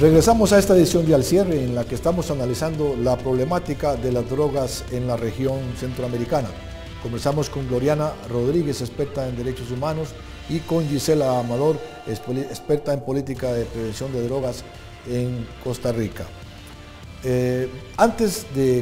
Regresamos a esta edición de Al Cierre, en la que estamos analizando la problemática de las drogas en la región centroamericana. Conversamos con Gloriana Rodríguez, experta en derechos humanos, y con Gisela Amador, experta en política de prevención de drogas en Costa Rica. Antes de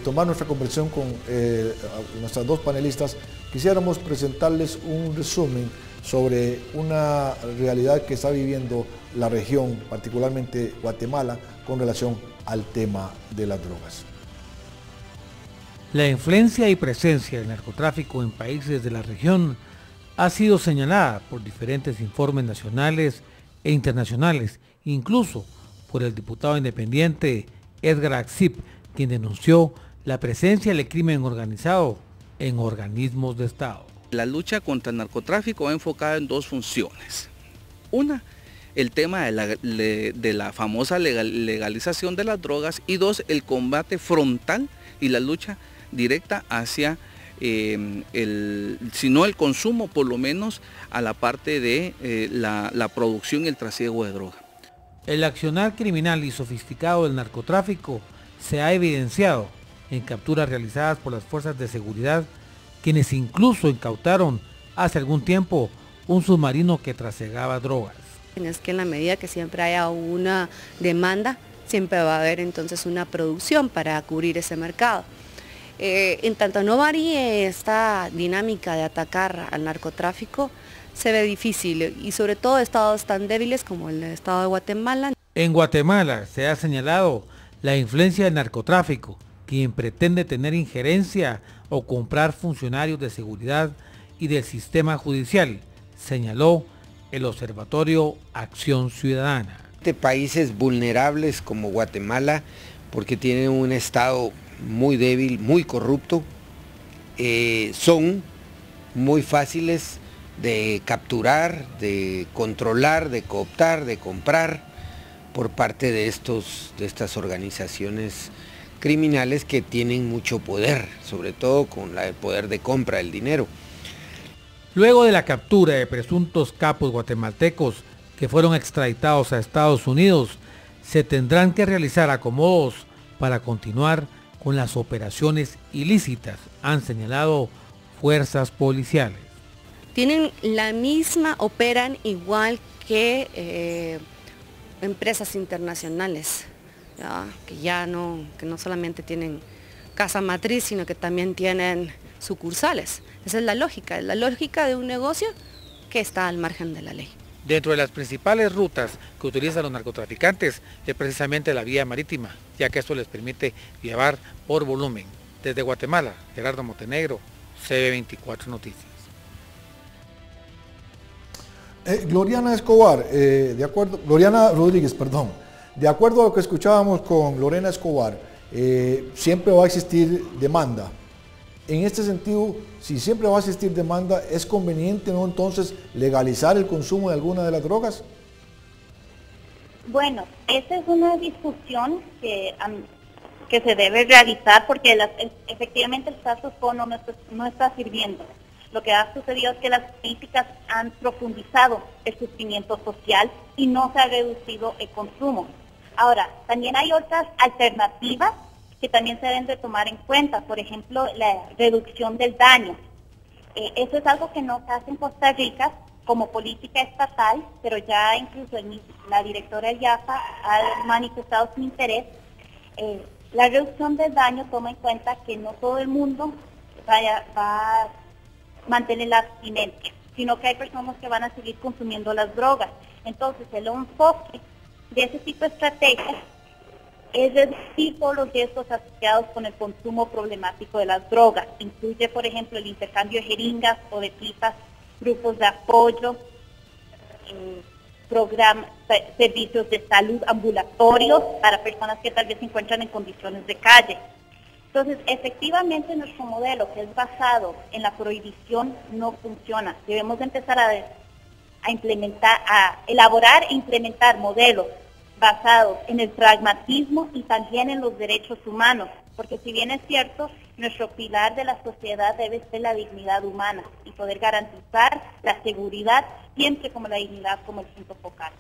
tomar nuestra conversación con nuestras dos panelistas, quisiéramos presentarles un resumen sobre una realidad que está viviendo la región, particularmente Guatemala, con relación al tema de las drogas. La influencia y presencia del narcotráfico en países de la región ha sido señalada por diferentes informes nacionales e internacionales, incluso por el diputado independiente Edgar Axip, quien denunció la presencia del crimen organizado en organismos de Estado. La lucha contra el narcotráfico va enfocada en dos funciones. Una, el tema de la famosa legalización de las drogas, y dos, el combate frontal y la lucha directa hacia, si no el consumo, por lo menos a la parte de la producción y el trasiego de droga. El accionar criminal y sofisticado del narcotráfico se ha evidenciado en capturas realizadas por las fuerzas de seguridad, quienes incluso incautaron hace algún tiempo un submarino que trasegaba drogas. Es que en la medida que siempre haya una demanda, siempre va a haber entonces una producción para cubrir ese mercado. En tanto no varíe esta dinámica de atacar al narcotráfico, se ve difícil, y sobre todo estados tan débiles como el estado de Guatemala. En Guatemala se ha señalado la influencia del narcotráfico, quien pretende tener injerencia o comprar funcionarios de seguridad y del sistema judicial, señaló el Observatorio Acción Ciudadana. De países vulnerables como Guatemala, porque tienen un estado muy débil, muy corrupto, son muy fáciles de capturar, de controlar, de cooptar, de comprar por parte de estas organizaciones criminales que tienen mucho poder, sobre todo con el poder de compra del dinero. Luego de la captura de presuntos capos guatemaltecos que fueron extraditados a Estados Unidos, se tendrán que realizar acomodos para continuar con las operaciones ilícitas, han señalado fuerzas policiales. Tienen la misma, operan igual que empresas internacionales, ¿ya? Que no solamente tienen casa matriz, sino que también tienen sucursales. Esa es la lógica de un negocio que está al margen de la ley. Dentro de las principales rutas que utilizan los narcotraficantes es precisamente la vía marítima, ya que esto les permite llevar por volumen. Desde Guatemala, Gerardo Montenegro, CB24 Noticias. Gloriana Rodríguez, perdón. De acuerdo a lo que escuchábamos con Lorena Escobar, siempre va a existir demanda. En este sentido, si siempre va a existir demanda, ¿es conveniente, no, entonces legalizar el consumo de alguna de las drogas? Bueno, esa es una discusión que se debe realizar, porque efectivamente el status quo no está sirviendo. Lo que ha sucedido es que las políticas han profundizado el sufrimiento social y no se ha reducido el consumo. Ahora, también hay otras alternativas que también se deben de tomar en cuenta, por ejemplo, la reducción del daño. Eso es algo que no se hace en Costa Rica como política estatal, pero ya incluso la directora del IAFA ha manifestado su interés. La reducción del daño toma en cuenta que no todo el mundo va a mantener la abstinencia, sino que hay personas que van a seguir consumiendo las drogas. Entonces, el enfoque de ese tipo de estrategias es reducir todos los riesgos asociados con el consumo problemático de las drogas. Incluye, por ejemplo, el intercambio de jeringas o de pipas, grupos de apoyo, servicios de salud ambulatorios para personas que tal vez se encuentran en condiciones de calle. Entonces, efectivamente, nuestro modelo, que es basado en la prohibición, no funciona. Debemos empezar a elaborar e implementar modelos basados en el pragmatismo y también en los derechos humanos, porque si bien es cierto, nuestro pilar de la sociedad debe ser la dignidad humana y poder garantizar la seguridad siempre como la dignidad como el punto focal.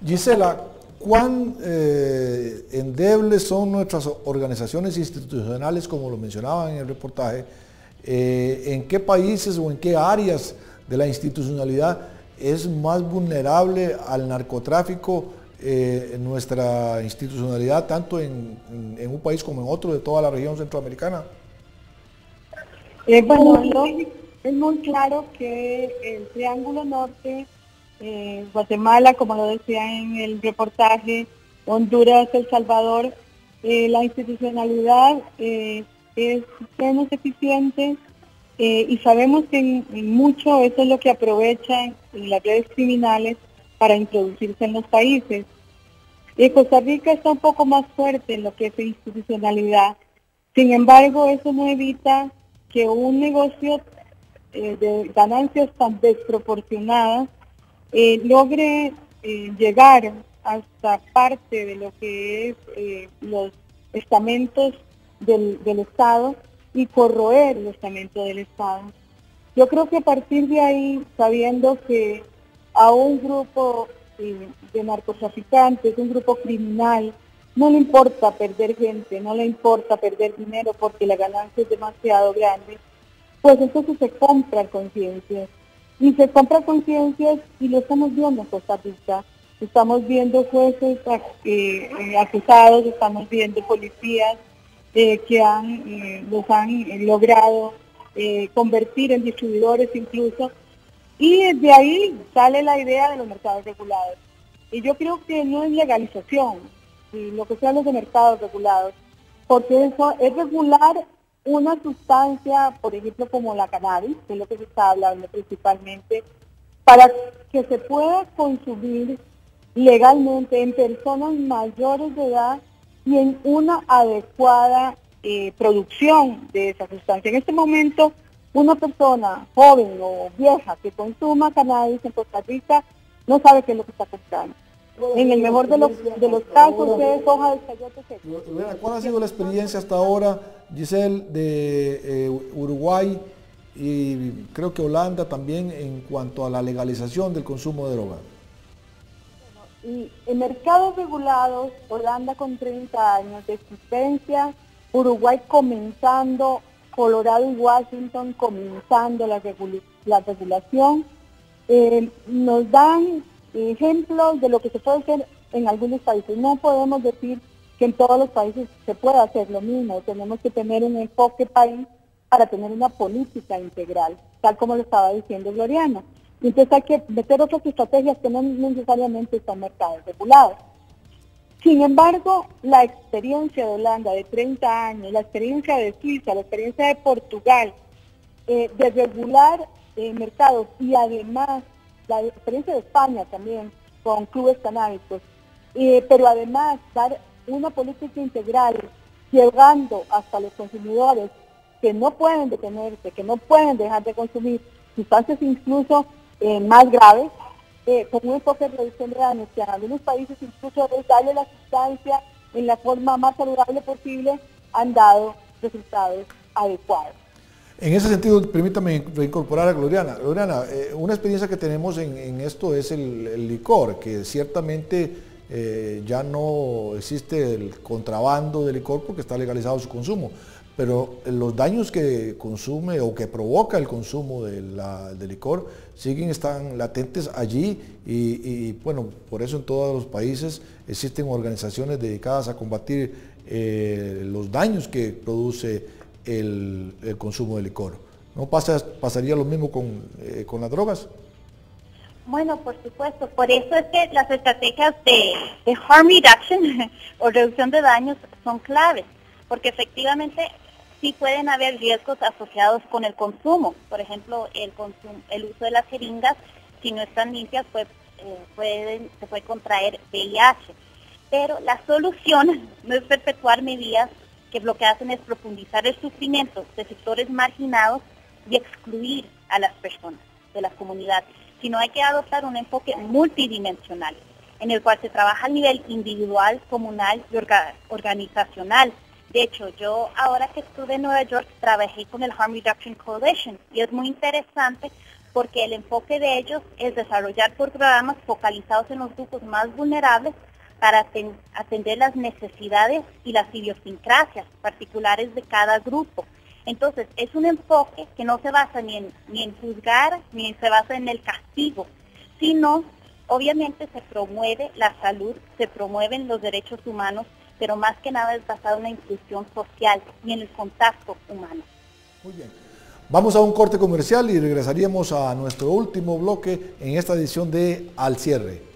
Gisela, ¿cuán endebles son nuestras organizaciones institucionales, como lo mencionaban en el reportaje? ¿En qué países o en qué áreas de la institucionalidad es más vulnerable al narcotráfico nuestra institucionalidad, tanto en un país como en otro de toda la región centroamericana? Bueno, es muy claro que el Triángulo Norte, Guatemala, como lo decía en el reportaje, Honduras, El Salvador, la institucionalidad es menos eficiente y sabemos que en mucho eso es lo que aprovechan las redes criminales para introducirse en los países. Costa Rica está un poco más fuerte en lo que es institucionalidad. Sin embargo, eso no evita que un negocio de ganancias tan desproporcionadas logre llegar hasta parte de lo que es los estamentos del Estado y corroer el estamento del Estado. Yo creo que a partir de ahí, sabiendo que a un grupo de narcotraficantes, un grupo criminal, no le importa perder gente, no le importa perder dinero porque la ganancia es demasiado grande, pues entonces se compran conciencias. Y se compran conciencias y lo estamos viendo en Costa Rica. Estamos viendo jueces acusados, estamos viendo policías que los han logrado convertir en distribuidores incluso. Y de ahí sale la idea de los mercados regulados. Y yo creo que no es legalización, lo que sean los de mercados regulados, porque eso es regular una sustancia, por ejemplo, como la cannabis, que es lo que se está hablando principalmente, para que se pueda consumir legalmente en personas mayores de edad y en una adecuada producción de esa sustancia. En este momento, una persona joven o vieja que consuma cannabis en Costa Rica no sabe qué es lo que está comprando. En el mejor de los casos es hoja de chayote seco. ¿Cuál ha sido la experiencia hasta ahora, Giselle, de Uruguay y creo que Holanda también en cuanto a la legalización del consumo de droga? Y en mercados regulados, Holanda con 30 años de existencia, Uruguay comenzando, Colorado y Washington comenzando la regulación, nos dan ejemplos de lo que se puede hacer en algunos países. No podemos decir que en todos los países se pueda hacer lo mismo. Tenemos que tener un enfoque país para tener una política integral, tal como lo estaba diciendo Gloriana. Entonces hay que meter otras estrategias que no necesariamente son mercados regulados. Sin embargo, la experiencia de Holanda de 30 años, la experiencia de Suiza, la experiencia de Portugal, de regular mercados y además la experiencia de España también con clubes canábicos, pero además dar una política integral llegando hasta los consumidores que no pueden detenerse, que no pueden dejar de consumir sustancias incluso más graves, con un enfoque de reducción de daños, que en algunos países incluso es darle la sustancia en la forma más saludable posible, han dado resultados adecuados. En ese sentido, permítame reincorporar a Gloriana. Gloriana, una experiencia que tenemos en esto es el licor, que ciertamente ya no existe el contrabando de licor porque está legalizado su consumo, pero los daños que consume o que provoca el consumo de licor están latentes allí y bueno, por eso en todos los países existen organizaciones dedicadas a combatir los daños que produce el consumo de licor. ¿No pasaría lo mismo con las drogas? Bueno, por supuesto. Por eso es que las estrategias de harm reduction o reducción de daños son claves, porque efectivamente sí pueden haber riesgos asociados con el consumo. Por ejemplo, el uso de las jeringas, si no están limpias, pues se puede contraer VIH. Pero la solución no es perpetuar medidas que lo que hacen es profundizar el sufrimiento de sectores marginados y excluir a las personas de las comunidades, sino hay que adoptar un enfoque multidimensional, en el cual se trabaja a nivel individual, comunal y organizacional. De hecho, yo ahora que estuve en Nueva York, trabajé con el Harm Reduction Coalition y es muy interesante porque el enfoque de ellos es desarrollar programas focalizados en los grupos más vulnerables para atender las necesidades y las idiosincrasias particulares de cada grupo. Entonces, es un enfoque que no se basa ni en juzgar, ni se basa en el castigo, sino, obviamente, se promueve la salud, se promueven los derechos humanos, pero más que nada es basado en la inclusión social y en el contacto humano. Muy bien. Vamos a un corte comercial y regresaríamos a nuestro último bloque en esta edición de Al Cierre.